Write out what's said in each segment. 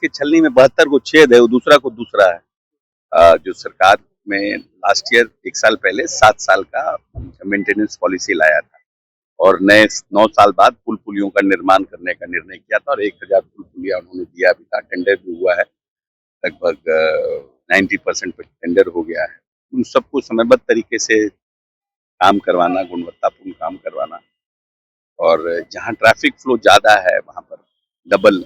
जिसके छलनी में 72 को छेद है, वो दूसरा को दूसरा है। जो सरकार में लास्ट ईयर 1 साल पहले 7 साल का मेंटेनेंस पॉलिसी लाया था और नए 9 साल बाद पुल पुलियों का निर्माण करने का निर्णय किया था और 1000 पुल पुलिया उन्होंने दिया भी था। टेंडर भी हुआ है, लगभग 90% पे टेंडर हो गया है। उन सबको समयबद्ध तरीके से काम करवाना, गुणवत्तापूर्ण काम करवाना और जहाँ ट्रैफिक फ्लो ज्यादा है वहाँ पर डबल,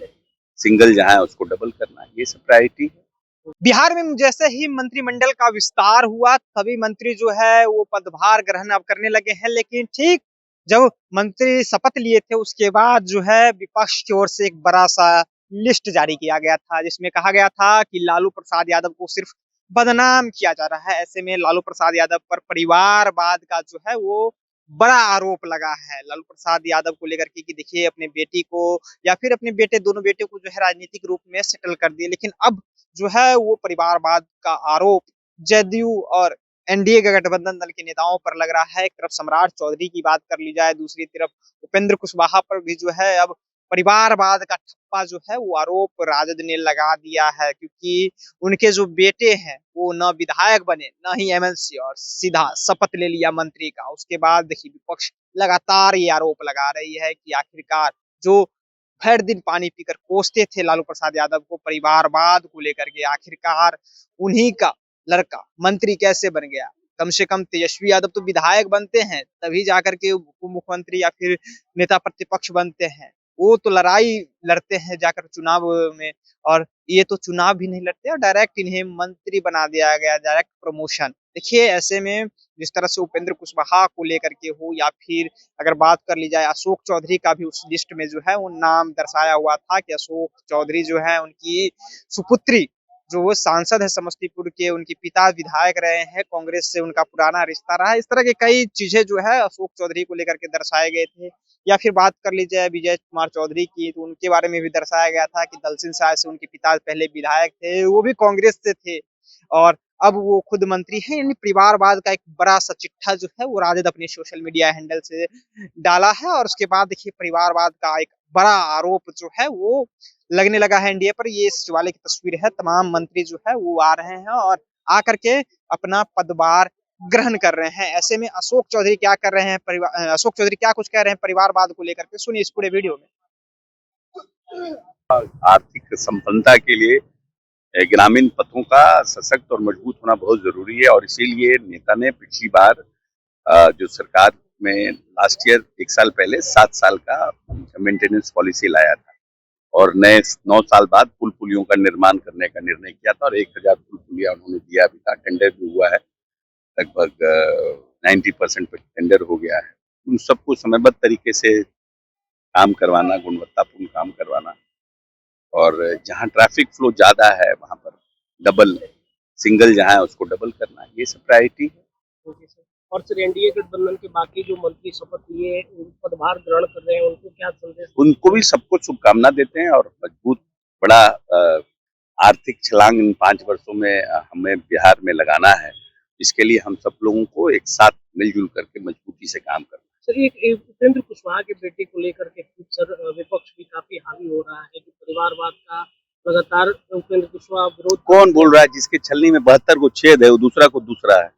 सिंगल जहाँ है उसको डबल करना, ये सब प्रायोरिटी है। बिहार में जैसे ही मंत्रिमंडल का विस्तार हुआ सभी मंत्री जो है वो पदभार ग्रहण अब करने लगे हैं, लेकिन ठीक जब मंत्री शपथ लिए थे उसके बाद जो है विपक्ष की ओर से एक बड़ा सा लिस्ट जारी किया गया था जिसमें कहा गया था कि लालू प्रसाद यादव को सिर्फ बदनाम किया जा रहा है। ऐसे में लालू प्रसाद यादव पर परिवारवाद का जो है वो बड़ा आरोप लगा है लालू प्रसाद यादव को लेकर के कि देखिए अपने बेटी को या फिर अपने बेटे, दोनों बेटे को जो है राजनीतिक रूप में सेटल कर दिए, लेकिन अब जो है वो परिवारवाद का आरोप जदयू और एनडीए के गठबंधन दल के नेताओं पर लग रहा है। एक तरफ सम्राट चौधरी की बात कर ली जाए, दूसरी तरफ उपेंद्र कुशवाहा पर भी जो है अब परिवारवाद का ठप्पा जो है वो आरोप राजद ने लगा दिया है, क्योंकि उनके जो बेटे हैं वो न विधायक बने न ही एमएलसी और सीधा शपथ ले लिया मंत्री का। उसके बाद देखिए विपक्ष लगातार ये आरोप लगा रही है कि आखिरकार जो हर दिन पानी पीकर कोसते थे लालू प्रसाद यादव को परिवारवाद को लेकर के, आखिरकार उन्हीं का लड़का मंत्री कैसे बन गया। कम से कम तेजस्वी यादव तो विधायक बनते हैं तभी जाकर के उप मुख्यमंत्री या फिर नेता प्रतिपक्ष बनते हैं, वो तो लड़ाई लड़ते हैं जाकर चुनाव में, और ये तो चुनाव भी नहीं लड़ते और डायरेक्ट इन्हें मंत्री बना दिया गया, डायरेक्ट प्रमोशन। देखिए ऐसे में जिस तरह से उपेंद्र कुशवाहा को लेकर के हो या फिर अगर बात कर ली जाए अशोक चौधरी का भी उस लिस्ट में जो है वो नाम दर्शाया हुआ था कि अशोक चौधरी जो है उनकी सुपुत्री जो वो सांसद है समस्तीपुर के, उनके पिता विधायक रहे हैं, कांग्रेस से उनका पुराना रिश्ता रहा है। इस तरह की कई चीजें जो है अशोक चौधरी को लेकर के दर्शाए गए थे। या फिर बात कर ली जाए विजय कुमार चौधरी की तो उनके बारे में भी दर्शाया गया था कि दलसिंह सराय से उनके पिता पहले विधायक थे, वो भी कांग्रेस से थे और अब वो खुद मंत्री हैं। यानी परिवारवाद का एक बड़ा सा चिट्ठा जो है वो राजद अपने सोशल मीडिया हैंडल से डाला है और उसके बाद देखिए परिवारवाद का एक बड़ा आरोप जो है वो लगने लगा है एनडीए पर। ये सचिवालय की तस्वीर है, तमाम मंत्री जो है वो आ रहे हैं और आकर के अपना पदभार ग्रहण कर रहे हैं। ऐसे में अशोक चौधरी क्या कर रहे हैं, अशोक चौधरी क्या कुछ कह रहे हैं परिवारवाद को लेकर के, सुनिए इस पूरे वीडियो में। आर्थिक संपन्नता के लिए ग्रामीण पथों का सशक्त और मजबूत होना बहुत जरूरी है और इसीलिए नेता ने पिछली बार जो सरकार में लास्ट ईयर 1 साल पहले 7 साल का मेंटेनेंस पॉलिसी लाया था और नए 9 साल बाद पुल पुलियों का निर्माण करने का निर्णय किया था और 1000 पुल पुलिया उन्होंने दिया भी था। टेंडर भी हुआ है, लगभग 90% पे टेंडर हो गया है। उन सबको समयबद्ध तरीके से काम करवाना, गुणवत्तापूर्ण काम करवाना और जहाँ ट्रैफिक फ्लो ज्यादा है वहाँ पर डबल, सिंगल जहाँ है उसको डबल करना, ये सब प्रायोरिटी है। और सर एनडीए गठबंधन के बाकी जो मंत्री शपथ लिए पदभार ग्रहण कर रहे हैं उनको क्या संदेश? उनको भी सबको शुभकामना देते हैं और मजबूत बड़ा आर्थिक छलांग इन 5 वर्षों में हमें बिहार में लगाना है। इसके लिए हम सब लोगों को एक साथ मिलजुल करके मजबूती से काम करना है। सर एक उपेंद्र कुशवाहा के बेटे को लेकर के सर विपक्ष भी काफी हावी हो रहा है कि परिवारवाद का लगातार उपेंद्र कुशवाहा विरोध। कौन बोल रहा है? जिसके छलनी में 72 को छेद है वो दूसरा को दूसरा है।